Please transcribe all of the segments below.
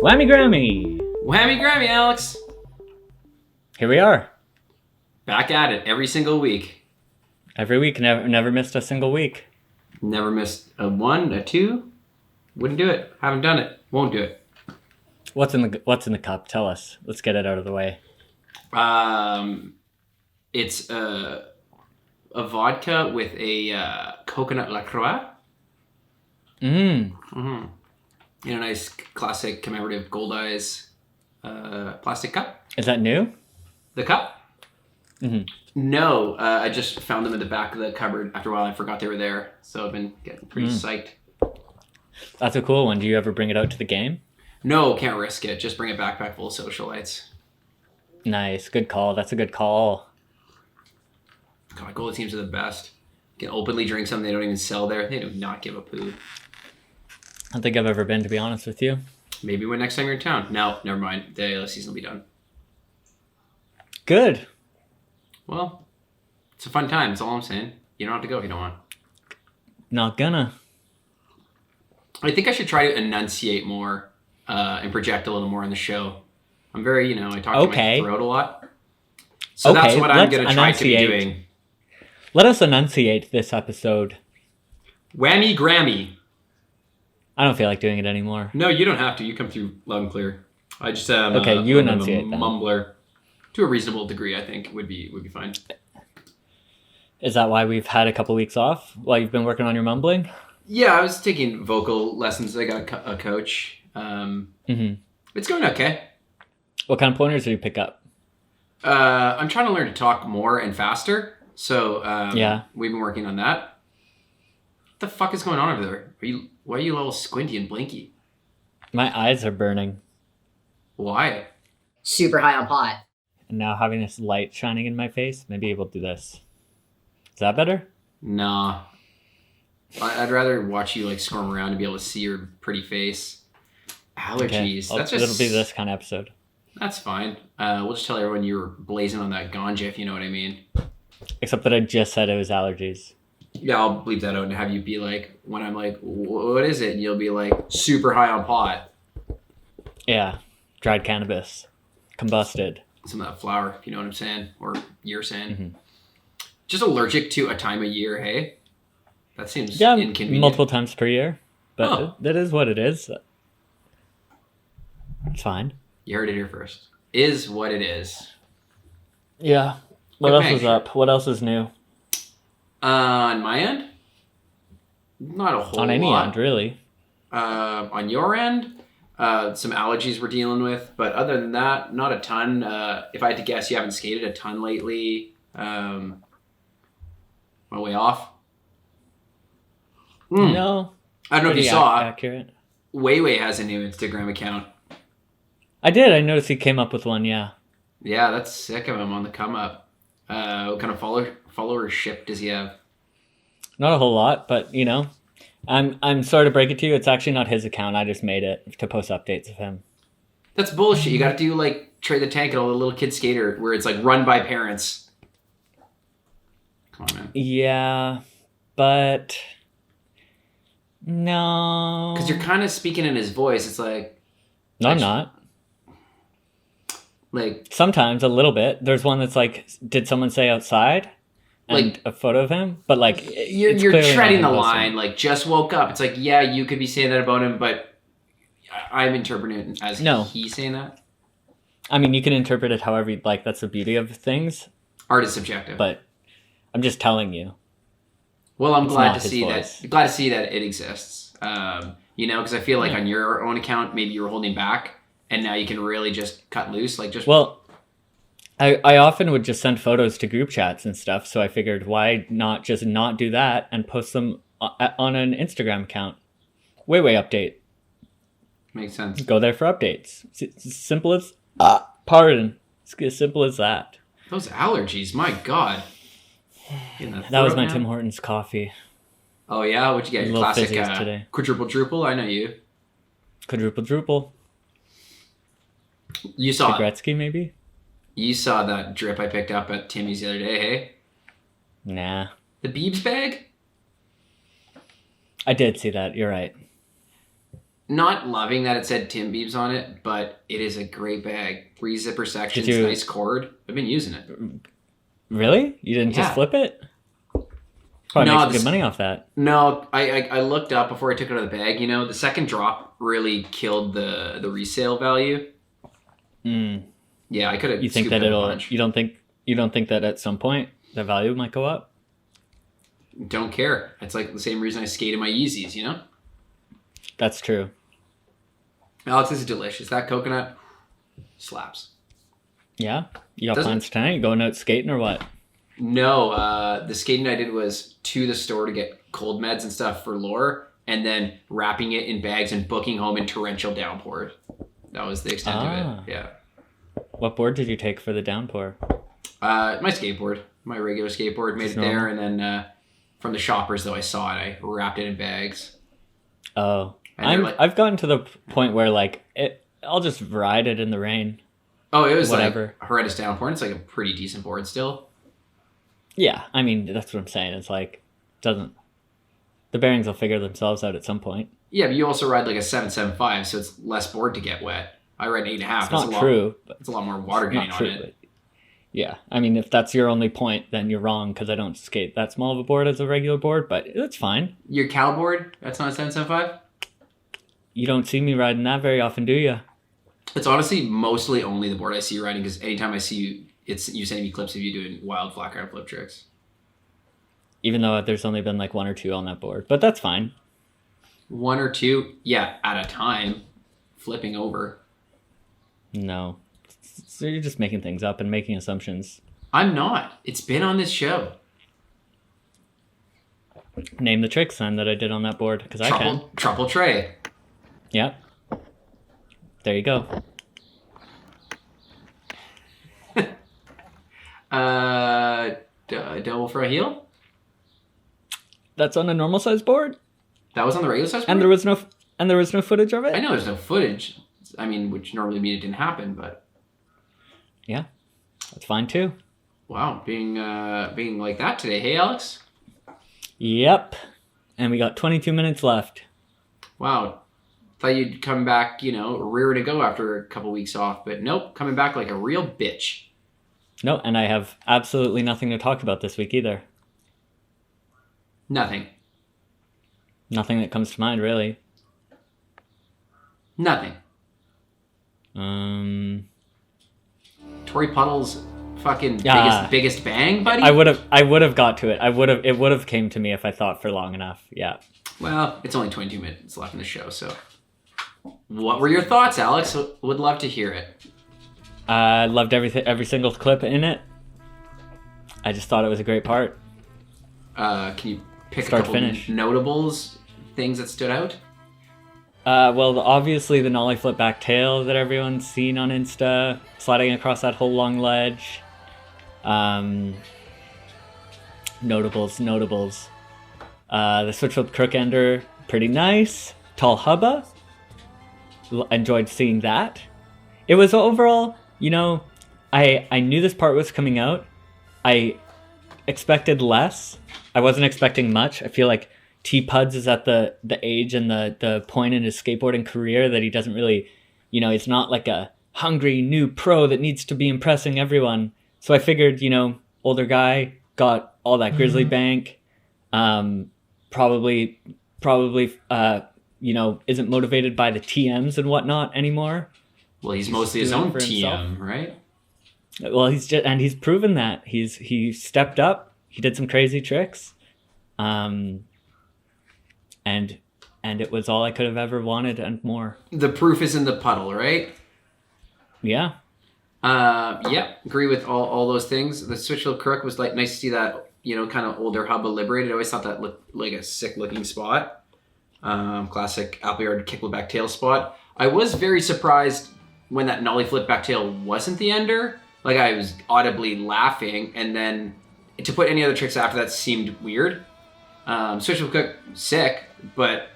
Whammy Grammy! Whammy Grammy, Alex! Here we are. Back at it every single week. Every week, never missed a single week. Never missed a one, a two. Wouldn't do it. Haven't done it. Won't do it. What's in the cup? Tell us. Let's get it out of the way. It's a vodka with a coconut LaCroix. Mm-hmm. In a nice classic commemorative Gold Eyes plastic cup. Is that new? The cup? Mm-hmm. No, I just found them in the back of the cupboard. After a while, I forgot they were there. So I've been getting pretty psyched. That's a cool one. Do you ever bring it out to the game? No, can't risk it. Just bring a backpack full of socialites. Nice. Good call. That's a good call. God, goalie teams are the best. You can openly drink something they don't even sell there. They do not give a poo. I don't think I've ever been, to be honest with you. Maybe when next time you're in town. No, never mind. The season will be done. Good. Well, it's a fun time. That's all I'm saying. You don't have to go if you don't want. Not gonna. I think I should try to enunciate more and project a little more on the show. I'm very, I talk to my throat a lot. So that's what I'm going to try to be doing. Let us enunciate this episode. Whammy Grammy. I don't feel like doing it anymore. No, you don't have to. You come through loud and clear. I just am you enunciate a then. mumbler. To a reasonable degree, I think would be fine. Is that why we've had a couple weeks off while you've been working on your mumbling? Yeah, I was taking vocal lessons. I got a coach. It's going okay. What kind of pointers did you pick up? I'm trying to learn to talk more and faster. So we've been working on that. What the fuck is going on over there? Why are you a little squinty and blinky? My eyes are burning. Why? Super high on pot. And now having this light shining in my face, maybe we'll do this. Is that better? Nah. I'd rather watch you squirm around and be able to see your pretty face. Allergies. Okay. It'll be this kind of episode. That's fine. We'll just tell everyone you were blazing on that ganja, if you know what I mean. Except that I just said it was allergies. Yeah, I'll bleep that out and have you be like, when I'm like, what is it? And you'll be like, super high on pot. Yeah. Dried cannabis. Combusted. Some of that flour, if you know what I'm saying. Or you're saying. Just allergic to a time of year, hey? That seems inconvenient. Multiple times per year. But that is what it is. It's fine. You heard it here first. Is what it is. Yeah. What else is up? What else is new? On my end? Not a whole lot. On any end, really. On your end? Some allergies we're dealing with. But other than that, not a ton. If I had to guess, you haven't skated a ton lately. My way off? No. I don't know if you saw. Accurate. Weiwei has a new Instagram account. I did. I noticed he came up with one, yeah. Yeah, that's sick of him on the come up. What kind of followership does he have? Not a whole lot, but I'm sorry to break it to you. It's actually not his account. I just made it to post updates of him. That's bullshit. You got to do Trey the Tank and all the little kid skater where it's run by parents. Come on, man. Yeah, but no. Because you're kind of speaking in his voice. It's like... No, I'm not. Sometimes a little bit. There's one that's did someone say outside? And a photo of him? But you're treading the line. Just woke up. It's yeah, you could be saying that about him, but I'm interpreting it as he's saying that. I mean, you can interpret it however you'd like. That's the beauty of things. Art is subjective. But I'm just telling you. Well, I'm glad to see that. Glad to see that it exists. Because I feel on your own account, maybe you were holding back, and now you can really just cut loose. Well, I often would just send photos to group chats and stuff, so I figured why not just not do that and post them on an Instagram account. Weiwei update. Makes sense. Go there for updates. It's simple as... Pardon. It's as simple as that. Those allergies, my God. That was my Tim Hortons coffee. Oh, yeah? What'd you get? Your classic quadruple druple? I know you. Quadruple druple. You saw it. Gretzky, maybe? You saw that drip I picked up at Timmy's the other day, hey? Nah. The Biebs bag? I did see that. You're right. Not loving that it said Tim Biebs on it, but it is a great bag. 3 zipper sections, Did you- nice cord. I've been using it. Really? You didn't Yeah. just flip it? Probably No, make some this- good money off that. No, I looked up before I took it out of the bag. You know, the second drop really killed the resale value. Mm. Yeah, I could have. You think that you don't think that at some point the value might go up? Don't care. It's like the same reason I skated my Yeezys. You know, That's true. Alex, this is delicious. That coconut slaps. Yeah? You got Doesn't- plans tonight? You going out skating or what? No, the skating I did was to the store to get cold meds and stuff for Lore, and then wrapping it in bags and booking home in torrential downpours. That was the extent of it. Yeah. What board did you take for the downpour? My skateboard, my regular skateboard, made Just it there, normal? and then from the shoppers, though, I saw it. I wrapped it in bags. Oh. And they're like- I've gotten to the point where like I'll just ride it in the rain. Oh, it was Whatever. like horrendous downpour. And it's like a pretty decent board still. Yeah, I mean that's what I'm saying. It's like the bearings will figure themselves out at some point. Yeah, but you also ride like a 775, so it's less board to get wet. I ride an 8.5. It's not true, but It's a lot more water getting on it. but yeah, I mean if that's your only point, then you're wrong because I don't skate that small of a board as a regular board, but it's fine. Your cow board, that's not a 775? You don't see me riding that very often, do you? It's honestly mostly only the board I see you riding, because anytime I see you, it's you sending me clips of you doing wild flat ground flip tricks. Even though there's only been like 1 or 2 on that board, but that's fine. 1 or 2, yeah, at a time, flipping over. No, so you're just making things up and making assumptions. I'm not. It's been on this show. Name the tricks then that I did on that board because I can. Triple tray. Yeah. There you go. Double for a heel? That's on a normal size board, That was on the regular size board? and there was no footage of it. I know there's no footage. I mean, which normally mean it didn't happen, but Yeah, that's fine too. wow, being like that today. Hey, Alex. Yep. And we got 22 minutes left. Wow. Thought you'd come back, rear to go after a couple weeks off, but nope, coming back like a real bitch. No, and I have absolutely nothing to talk about this week either. Nothing. Nothing that comes to mind really. Nothing. Tori Puddle's fucking biggest bang, buddy? I would have got to it. It would have came to me if I thought for long enough. Yeah. Well, it's only 22 minutes left in the show, so. What were your thoughts, Alex? Would love to hear it. I loved every single clip in it. I just thought it was a great part. Can you pick Start a couple finish. notables, things that stood out? Well, obviously the Nollie flip back tail that everyone's seen on Insta, sliding across that whole long ledge. Notables. The switch flip crook ender, pretty nice. Tall hubba. Enjoyed seeing that. It was overall, I knew this part was coming out. I expected less. I wasn't expecting much. I feel like T Puds is at the age and the point in his skateboarding career that he doesn't really, he's not like a hungry new pro that needs to be impressing everyone. So I figured, older guy, got all that grizzly bank, probably isn't motivated by the TMs and whatnot anymore. Well, he's mostly his doing it own for TM, himself. right? Well, he's proven that he stepped up. He did some crazy tricks, and it was all I could have ever wanted and more. The proof is in the puddle, right? Yeah, Yeah, agree with all those things. The switch flip crook was like nice to see that, kind of older hubba liberated. I always thought that looked like a sick looking spot. Classic Appleyard kick back tail spot. I was very surprised when that nollie flip back tail wasn't the ender. Like I was audibly laughing, and then to put any other tricks after that seemed weird. Switch flip crook, sick, but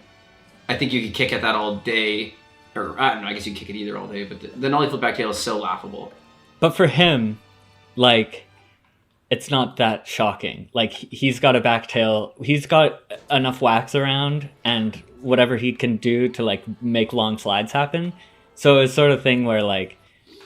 I think you could kick at that all day. Or I don't know, I guess you can kick it either all day, but the nollie flip back tail is so laughable. but for him, like it's not that shocking. Like he's got a back tail, he's got enough wax around and whatever he can do to like make long slides happen. So it's sort of thing where like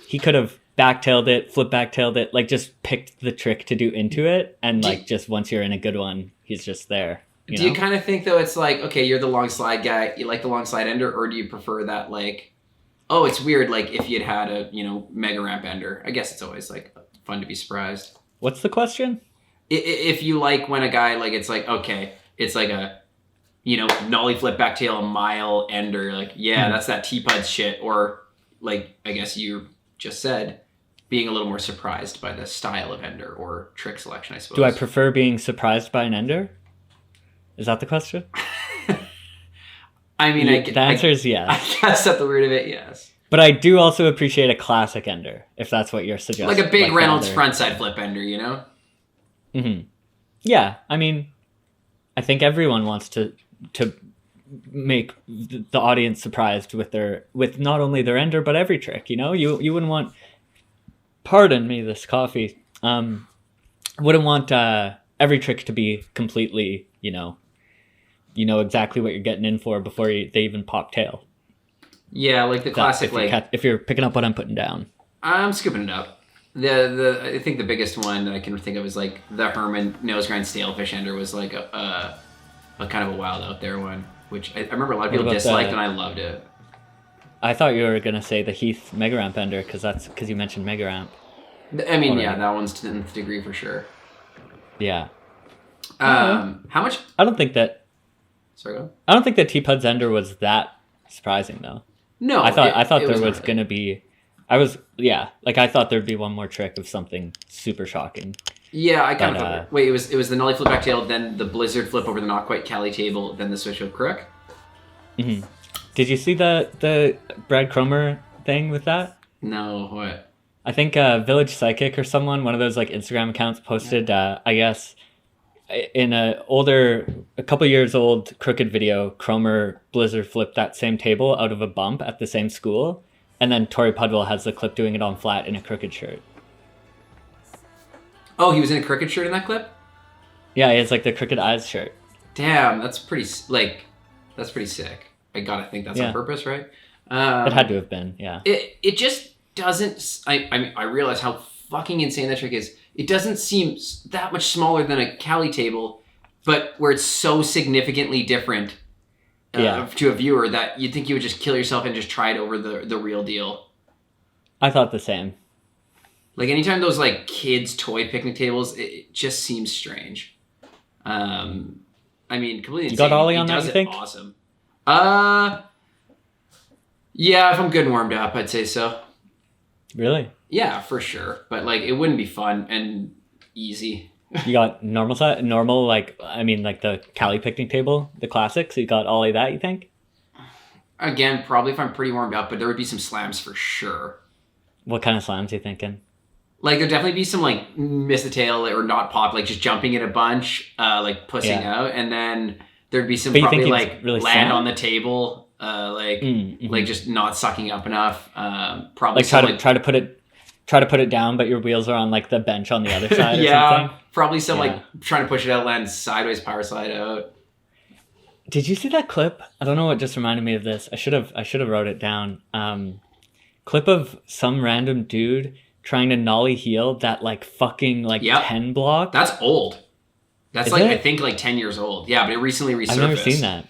he could have backtailed it, flip backtailed it, like just picked the trick to do into it, and like just once you're in a good one, he's just there. Do you kind of think though it's like, okay, you're the long slide guy, you like the long slide ender, or do you prefer that like, oh, it's weird, like if you'd had a, mega ramp ender? I guess it's always like fun to be surprised. What's the question? If you like when a guy, like, it's like, okay, it's like a, nollie flip backtail a mile ender, like, yeah, that's that T-Pud shit, or like, I guess you just said, being a little more surprised by the style of ender or trick selection, I suppose. Do I prefer being surprised by an ender? Is that the question? I mean, the answer is yes. I guess at the root of it, yes. But I do also appreciate a classic ender, if that's what you're suggesting. Like a big Reynolds frontside flip ender, Mm-hmm. Yeah, I mean, I think everyone wants to make the audience surprised with not only their ender but every trick. You wouldn't want. Pardon me, this coffee. Wouldn't want every trick to be completely, you know exactly what you're getting in for before they even pop tail. Yeah, like the classic, if you're picking up what I'm putting down. I'm scooping it up. I think the biggest one that I can think of is like the Herman nose grind Snail Fishender was like a kind of a wild out there one, which I remember a lot of people disliked, and I loved it. I thought you were gonna say the Heath Mega Ramp ender because you mentioned Mega Ramp. I mean, yeah, that one's to the nth degree for sure. Yeah. How much? I don't think that. Sorry, go on. I don't think that T-Pud's ender was that surprising though. No, I thought there was gonna be. I thought there'd be one more trick of something super shocking. Yeah, I kind of wait. It was the nollie flip back tail, then the blizzard flip over the not quite Cali table, then the switch of crook. Mm-hmm. Did you see the Brad Cromer thing with that? No, what? I think Village Psychic or someone, one of those like Instagram accounts, posted. I guess in a couple years old crooked video, Cromer blizzard flipped that same table out of a bump at the same school. And then Tori Pudwell has the clip doing it on flat in a crooked shirt. Oh, he was in a crooked shirt in that clip? Yeah, he has like the crooked eyes shirt. Damn, that's pretty sick. I gotta think that's on purpose, right? It had to have been, yeah. It just doesn't. I realize how fucking insane that trick is. It doesn't seem that much smaller than a Cali table, but where it's so significantly different. To a viewer that you'd think you would just kill yourself and just try it over the real deal. I thought the same. Like anytime those like kids toy picnic tables, it just seems strange. I mean, completely insane. You got Ollie on that, you think? Awesome. Yeah, if I'm good and warmed up, I'd say so. Really? Yeah, for sure. But like, it wouldn't be fun and easy. You got normal, like the Cali picnic table, the classics. You got Ollie that, you think? Again, probably if I'm pretty warmed up, but there would be some slams for sure. What kind of slams are you thinking? Like, there'd definitely be some, like, miss the tail or not pop, like, just jumping in a bunch, like, pussing out. And then there'd be some probably, like, really land on the table, like, just not sucking up enough. Probably like, try to put it down, but your wheels are on, like, the bench on the other side or something. Probably some, like, trying to push it out, land sideways, power slide out. Did you see that clip? I don't know what just reminded me of this. I should have wrote it down. Clip of some random dude trying to nollie heel that like fucking like 10 block. That's old. That's I think like 10 years old. Yeah, but it recently resurfaced. I've never seen that.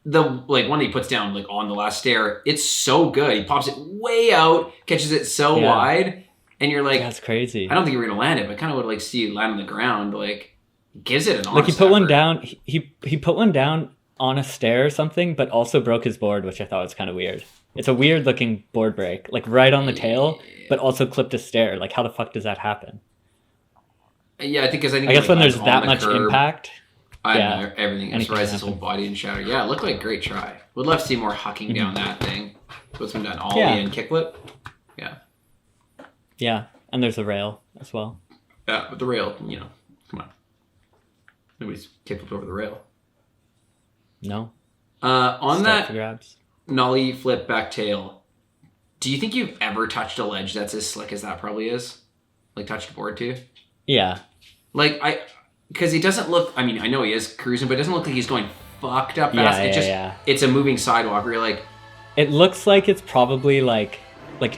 The like one that he puts down like on the last stair. It's so good. He pops it way out, catches it so wide, and you're like, that's crazy. I don't think you were gonna land it, but kind of would like see you land on the ground. Like, gives it an like he put one down. He put one down on a stair or something, but also broke his board, which I thought was kind of weird. It's a weird looking board break, like right on the tail, but also clipped a stair. Like, how the fuck does that happen? Yeah, I guess like, when there's that much impact, I don't know, everything rises his whole body and shatter. Yeah, it looked like a great try. Would love to see more hucking down that thing. What's been done, ollie and kickflip. Yeah. Yeah, and there's a rail as well. Yeah, but the rail, come on. Nobody's kickflipped over the rail. No. On that grabs. Nollie flip back tail, do you think you've ever touched a ledge that's as slick as that probably is? Like touched a board too? Yeah. Like, because he doesn't look, I mean, I know he is cruising, but it doesn't look like he's going fucked up fast. It's a moving sidewalk where you're like... It looks like it's probably like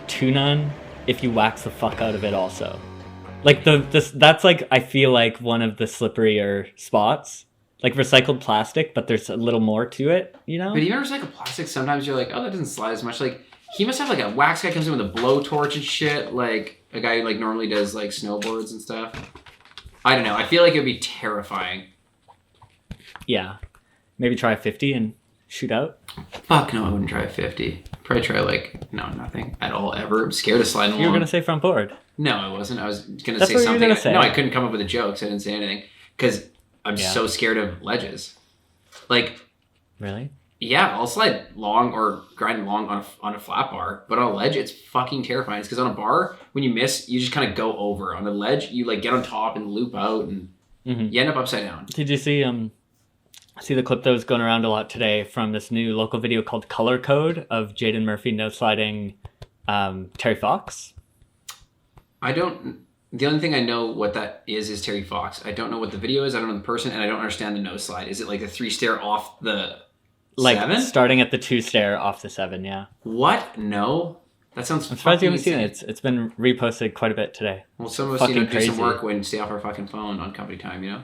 tuna if you wax the fuck out of it also. Like that's like, I feel like one of the slipperier spots. Like recycled plastic, but there's a little more to it, you know? But even recycled plastic, sometimes you're like, oh, that doesn't slide as much. Like, he must have like a wax guy comes in with a blowtorch and shit. Like, a guy who like normally does like snowboards and stuff. I don't know. I feel like it would be terrifying. Yeah. Maybe try 50 and shoot out? Fuck no, I wouldn't try 50. Probably try like, no, nothing at all ever. I'm scared of sliding along. You were going to say front board. No, I wasn't. I was going to That's say what something. You were gonna say. No, I couldn't come up with a joke, so I didn't say anything. Because I'm so scared of ledges. Like... Really? Yeah, I'll slide long or grind long on a flat bar, but on a ledge, it's fucking terrifying. It's because on a bar, when you miss, you just kind of go over. On a ledge, you like get on top and loop out, and you end up upside down. Did you see the clip that was going around a lot today from this new local video called Color Code of Jaden Murphy no sliding Terry Fox? I don't. The only thing I know what that is Terry Fox. I don't know what the video is. I don't know the person, and I don't understand the no slide. Is it like a 3-stair off the? Like 7? Starting at the 2-stair off the 7, yeah. What? No, that sounds. I'm surprised you haven't seen it. It's been reposted quite a bit today. Well, some of us do some work when stay off our fucking phone on company time, you know.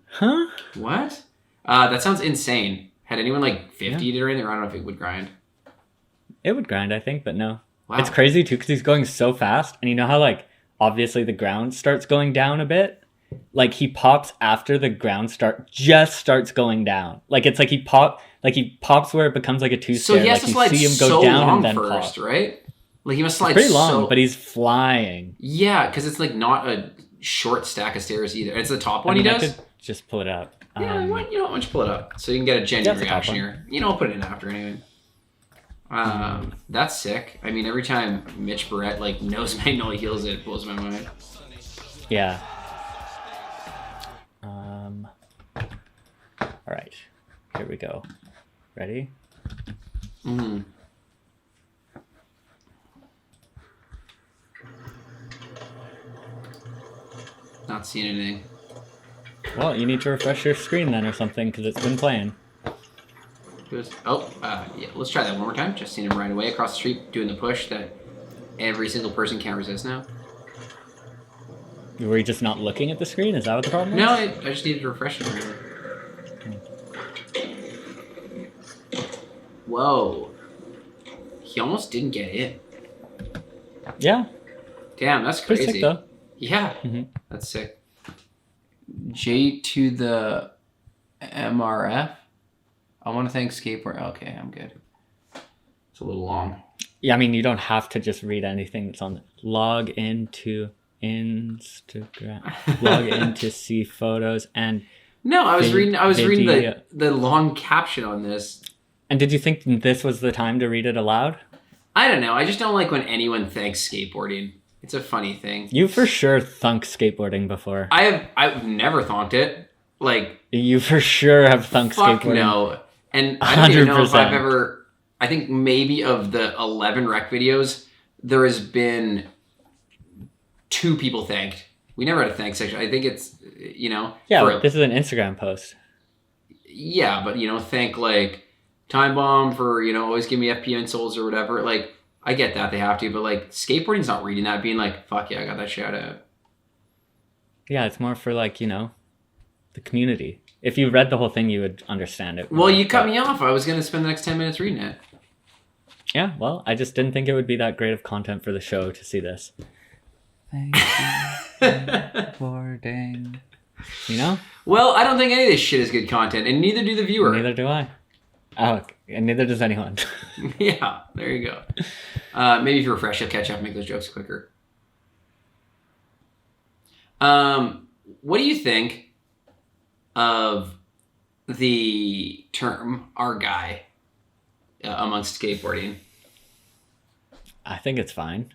Huh? What? That sounds insane. Had anyone like 50 did or anything? Or I don't know if it would grind. It would grind, I think, but no. Wow. It's crazy too because he's going so fast, and you know how like obviously the ground starts going down a bit. Like he pops after the ground starts going down. Like it's like he pops where it becomes like a 2-stair. So he has to slide so long and then first, pop. right? Like he must slide pretty long, but he's flying. Yeah, because it's like not a short stack of stairs either. It's the top one he does. I could just pull it up. Yeah, why don't you pull it up so you can get a genuine reaction here. You know, I'll put it in after anyway. That's sick. I mean, every time Mitch Barrett like knows my Nollie heels, it blows my mind. Yeah. All right, here we go. Ready? Not seeing anything. Well, you need to refresh your screen then or something because it's been playing. Yeah, let's try that one more time. Just seen him right away across the street doing the push that every single person can't resist now. Were you just not looking at the screen? Is that what the problem is? No, I just needed to refresh it. Whoa. He almost didn't get in. Yeah. Damn, that's crazy. Pretty sick, though. Yeah, that's sick. J to the MRF. I want to thank Skateboard. Okay, I'm good. It's a little long. Yeah, I mean, you don't have to just read anything that's on the... Log into Instagram. Log in to see photos and... No, I was reading the long caption on this. And did you think this was the time to read it aloud? I don't know. I just don't like when anyone thanks skateboarding. It's a funny thing. You for sure thunk skateboarding before. I've never thunked it. Like you for sure have thunk skateboarding. No. And I don't even know if 100%. I've ever... I think maybe of the 11 rec videos, there has been 2 people thanked. We never had a thanks section. I think it's, you know... Yeah, this is an Instagram post. Yeah, but, you know, thank, like, Time Bomb for, you know, always give me FP insoles or whatever. Like, I get that they have to, but, like, skateboarding's not reading that, being like, fuck yeah, I got that shout out. Yeah, it's more for, like, you know, the community. If you read the whole thing, you would understand it. Well, you cut me off. I was going to spend the next 10 minutes reading it. Yeah, well, I just didn't think it would be that great of content for the show to see this. Thank you for skateboarding. You know? Well, I don't think any of this shit is good content, and neither do the viewer. Neither do I. Oh, and neither does anyone. Yeah, there you go. Maybe if you refresh, you'll catch up and make those jokes quicker. What do you think of the term "our guy" amongst skateboarding? I think it's fine.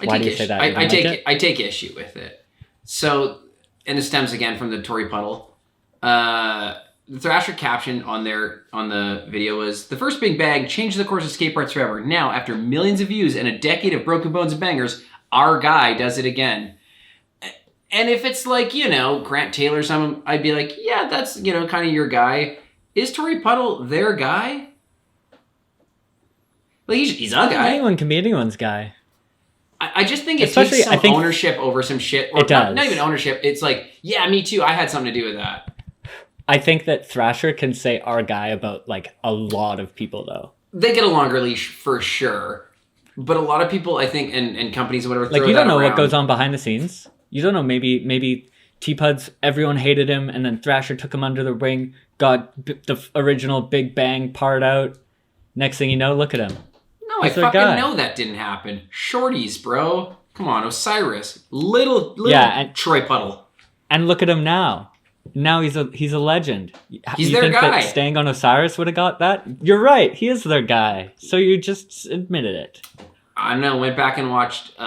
Why do you say that? I take issue with it. So, and it stems again from the Tory Puddle. The Thrasher caption on the video was, "The first big bang changed the course of skate parks forever. Now, after millions of views and a decade of broken bones and bangers, our guy does it again. And if it's like, Grant Taylor or something, I'd be like, yeah, that's, kind of your guy. Is Torrey Puddle their guy? Like, he's a guy. Anyone can be anyone's guy. I just think it takes some ownership over some shit. Or it does. Not even ownership. It's like, yeah, me too. I had something to do with that. I think that Thrasher can say our guy about, like, a lot of people, though. They get a longer leash for sure. But a lot of people, I think, and companies or whatever, like, you don't know what goes on behind the scenes. You don't know, maybe T-Puds, everyone hated him, and then Thrasher took him under the wing, got the original Big Bang part out. Next thing you know, look at him. No, I fucking know that didn't happen. Shorties, bro. Come on, Osiris. Little and Troy Puddle. And look at him now. Now he's a legend. He's their guy. You think that staying on Osiris would have got that? You're right. He is their guy. So you just admitted it. I don't know. Went back and watched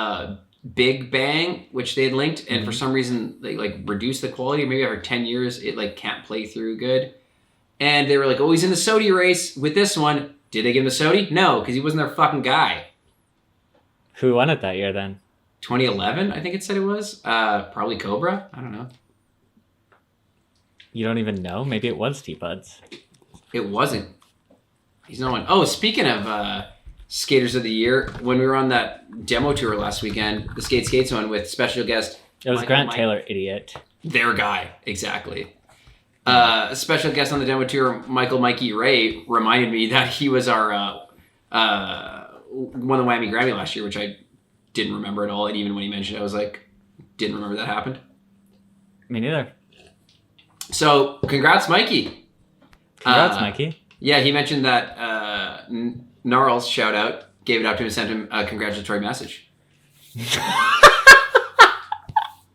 Big Bang, which they had linked, and for some reason they like reduced the quality. Maybe after 10 years, it like can't play through good. And they were like, "Oh, he's in the Sodi race with this one." Did they give him the Sodi? No, because he wasn't their fucking guy. Who won it that year then? 2011, I think it said it was. Probably Cobra. I don't know. You don't even know? Maybe it was T-Puds. It wasn't. He's no one. Oh, speaking of Skaters of the Year, when we were on that demo tour last weekend, the Skates one with special guest... It was Grant Taylor, idiot. Their guy, exactly. A special guest on the demo tour, Mikey Ray, reminded me that he was our won the Whammy Grammy last year, which I didn't remember at all. And even when he mentioned it, I was like, didn't remember that happened. Me neither. So, congrats, Mikey. Congrats, Mikey. Yeah, he mentioned that Gnarls, shout out, gave it up to him and sent him a congratulatory message.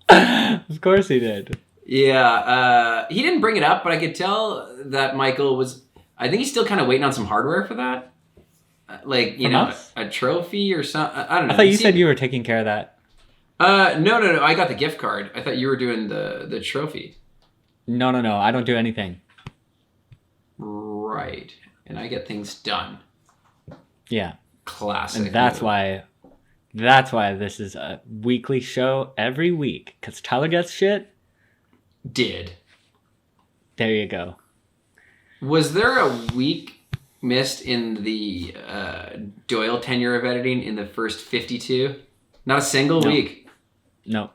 Of course he did. Yeah, he didn't bring it up, but I could tell that Michael was... I think he's still kind of waiting on some hardware for that. Like, a trophy or something. I don't know. I thought you said you were taking care of that. No. I got the gift card. I thought you were doing the trophy. No. I don't do anything. Right. And I get things done. Yeah. Classic. And that's why this is a weekly show every week. Because Tyler gets shit. Did. There you go. Was there a week missed in the Doyle tenure of editing in the first 52? Not a single week? No.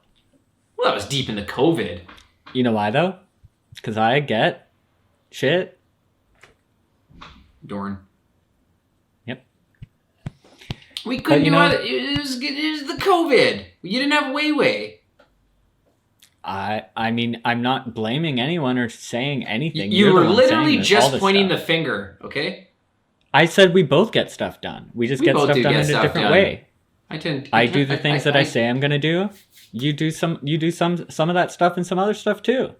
Well, that was deep into COVID. You know why, though? Because I get shit. Dorn. Yep. We couldn't do it. It was the COVID. You didn't have Weiwei. I mean, I'm not blaming anyone or saying anything. You were literally just pointing the finger, okay? I said we both get stuff done. We just get stuff done in a different way. I do the things that I say I'm going to do. You do some of that stuff and some other stuff too.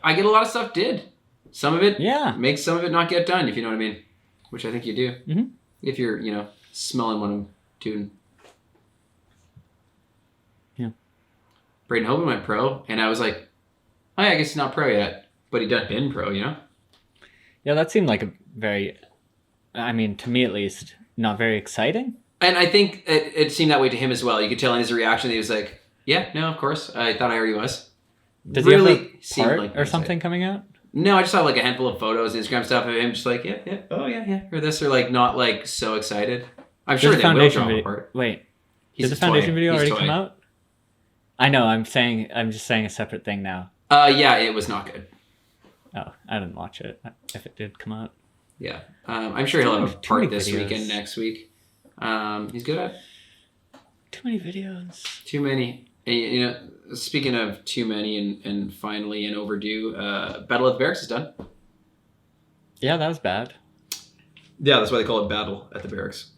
I get a lot of stuff did. Some of it makes some of it not get done, if you know what I mean. Which I think you do. Mm-hmm. If you're, smelling one of them, tune. Yeah. Braden Hoban went pro, and I was like, oh yeah, I guess he's not pro yet. But he done been pro, Yeah, that seemed like a very, I mean, to me at least, not very exciting. And I think it seemed that way to him as well. You could tell in his reaction that he was like, yeah, no, of course. I thought I already was. Does he have a part or something coming out? No, I just saw like a handful of photos, Instagram stuff of him just like, yeah, oh yeah, or this, or like not like so excited. I'm sure they will draw him apart. Wait, did the Foundation video already come out? I know, I'm just saying a separate thing now. Yeah, it was not good. Oh, I didn't watch it, if it did come out. Yeah, I'm sure he'll have a part this week and next week. He's good at too many videos. Too many. And, speaking of too many and finally and overdue, Battle at the Barracks is done. Yeah, that was bad. Yeah, that's why they call it Battle at the Barracks.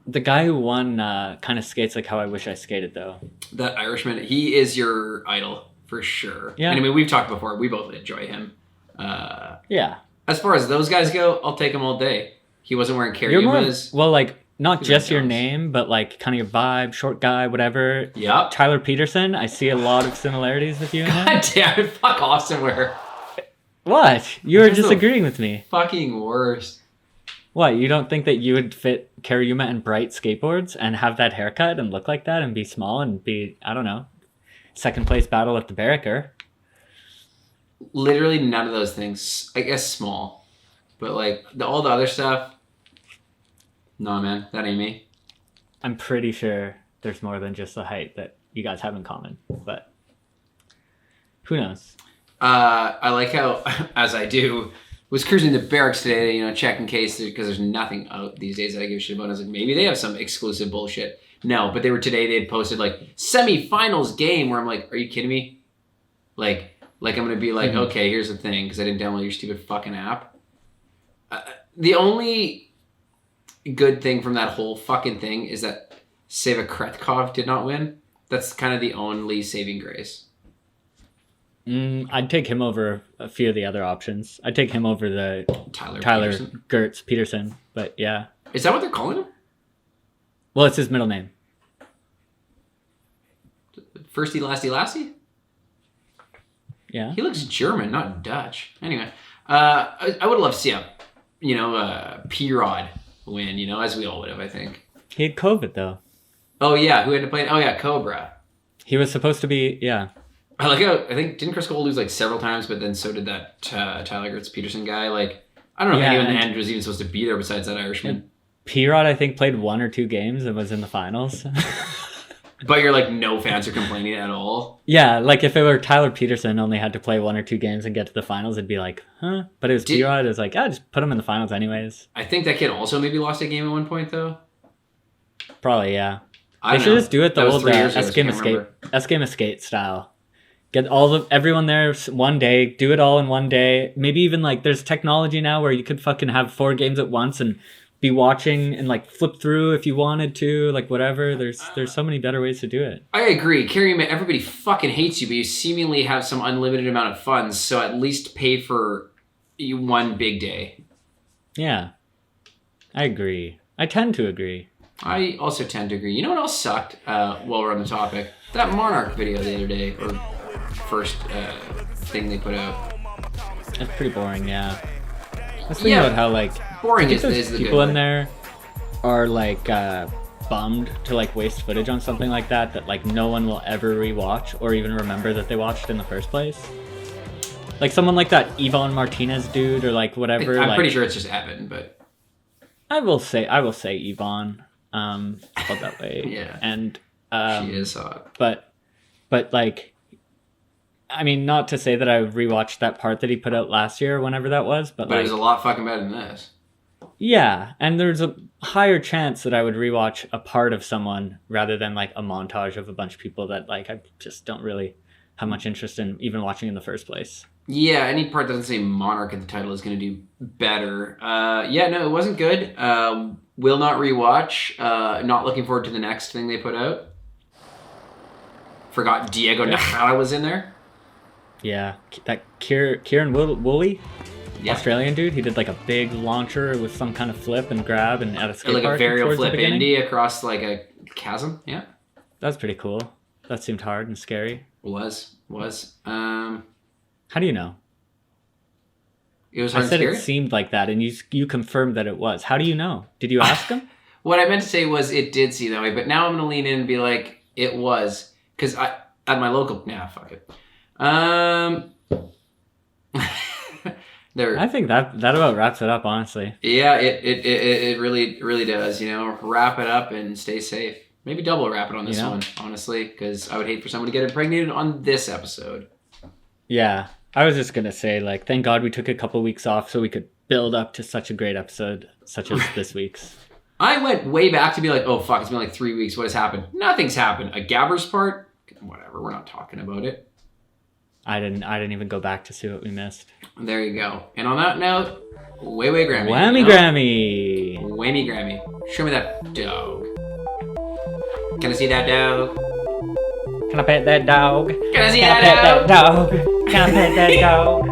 The guy who won kind of skates like how I wish I skated, though. That Irishman, he is your idol for sure. Yeah. And I mean, we've talked before. We both enjoy him. Yeah. As far as those guys go, I'll take him all day. He wasn't wearing Kariumas. Well, like, not just your name, but like kind of your vibe, short guy, whatever. Yep. Tyler Peterson, I see a lot of similarities with you and him. God damn it, fuck off somewhere. What? You were just agreeing with me. Fucking worst. What, you don't think that you would fit Kariyuma in bright skateboards and have that haircut and look like that and be small and be, I don't know, second place battle at the Barracker? Literally none of those things. I guess small. But like all the other stuff, no man, that ain't me. I'm pretty sure there's more than just the height that you guys have in common, but who knows? I like how, as I do, was cruising the Barracks today, you know, check in case, because there's nothing out these days that I give a shit about. I was like, maybe they have some exclusive bullshit. No, but they were today, they had posted like semi-finals game where I'm like, are you kidding me? Like I'm going to be like, okay, here's the thing, because I didn't download your stupid fucking app. The only good thing from that whole fucking thing is that Seva Kretkov did not win. That's kind of the only saving grace. I'd take him over a few of the other options. I'd take him over the Tyler Peterson. Gertz Peterson, but yeah. Is that what they're calling him? Well, it's his middle name. Firsty Lasty Lassie? Yeah. He looks German, not Dutch. Anyway, I would love to see a, P-Rod win, as we all would have, I think. He had COVID, though. Oh, yeah. Who had to play? Oh, yeah, Cobra. He was supposed to be, yeah. I like how, I think, didn't Chris Cole lose like several times, but then so did that Tyler Gertz Peterson guy. Like, I don't know if anyone in the end was even supposed to be there besides that Irishman. P-Rod, I think, played 1 or 2 games and was in the finals. But you're like, no fans are complaining at all? Yeah, like if it were Tyler Peterson only had to play 1 or 2 games and get to the finals, it'd be like, huh? But it was P-Rod, it was like, just put him in the finals anyways. I think that kid also maybe lost a game at one point, though. Probably, yeah. I they should just do it the old S Game Escape style. Get everyone there one day, do it all in one day. Maybe even like there's technology now where you could fucking have 4 games at once and be watching and like flip through if you wanted to, like whatever. There's so many better ways to do it. I agree. Carrie, everybody fucking hates you, but you seemingly have some unlimited amount of funds, so at least pay for one big day. Yeah, I agree. I tend to agree. I also tend to agree. You know what else sucked while we're on the topic? That Monarch video the other day, or first thing they put out. That's pretty boring, yeah. Let's think about how, like, boring is the people in there are, like, bummed to, like, waste footage on something like that, like, no one will ever rewatch or even remember that they watched in the first place. Like, someone like that Yvonne Martinez dude or, like, whatever. I'm pretty sure it's just Evan, but... I will say Yvonne. Spelled that way. Yeah. And she is hot. But like, I mean, not to say that I rewatched that part that he put out last year or whenever that was, but like, it was a lot fucking better than this. Yeah, and there's a higher chance that I would rewatch a part of someone rather than like a montage of a bunch of people that like I just don't really have much interest in even watching in the first place. Yeah, any part that doesn't say Monarch in the title is going to do better. Yeah, no, it wasn't good. Will not rewatch. Not looking forward to the next thing they put out. Forgot Diego Najera was in there. Yeah, that Kieran Woolley, yeah. Australian dude. He did like a big launcher with some kind of flip and grab and at a skate like park a varial flip indie across like a chasm. Yeah, that's pretty cool. That seemed hard and scary. Was. How do you know? It was hard I said and scary? It seemed like that, and you confirmed that it was. How do you know? Did you ask him? What I meant to say was it did seem that way, but now I'm going to lean in and be like, it was. Because at my local... Nah, fuck it. I think that about wraps it up, honestly. Yeah, it really does, Wrap it up and stay safe. Maybe double wrap it on this one, honestly, because I would hate for someone to get impregnated on this episode. Yeah, I was just going to say, like, thank God we took a couple weeks off so we could build up to such a great episode, such as this week's. I went way back to be like, oh, fuck, it's been like 3 weeks. What has happened? Nothing's happened. A Gabber's part? Whatever, we're not talking about it. I didn't even go back to see what we missed. There you go. And on that note, way Grammy. Whammy Grammy. Whammy Grammy. Show me that dog. Can I see that dog? Can I pet that dog? Can I see that dog? Can I pet that dog?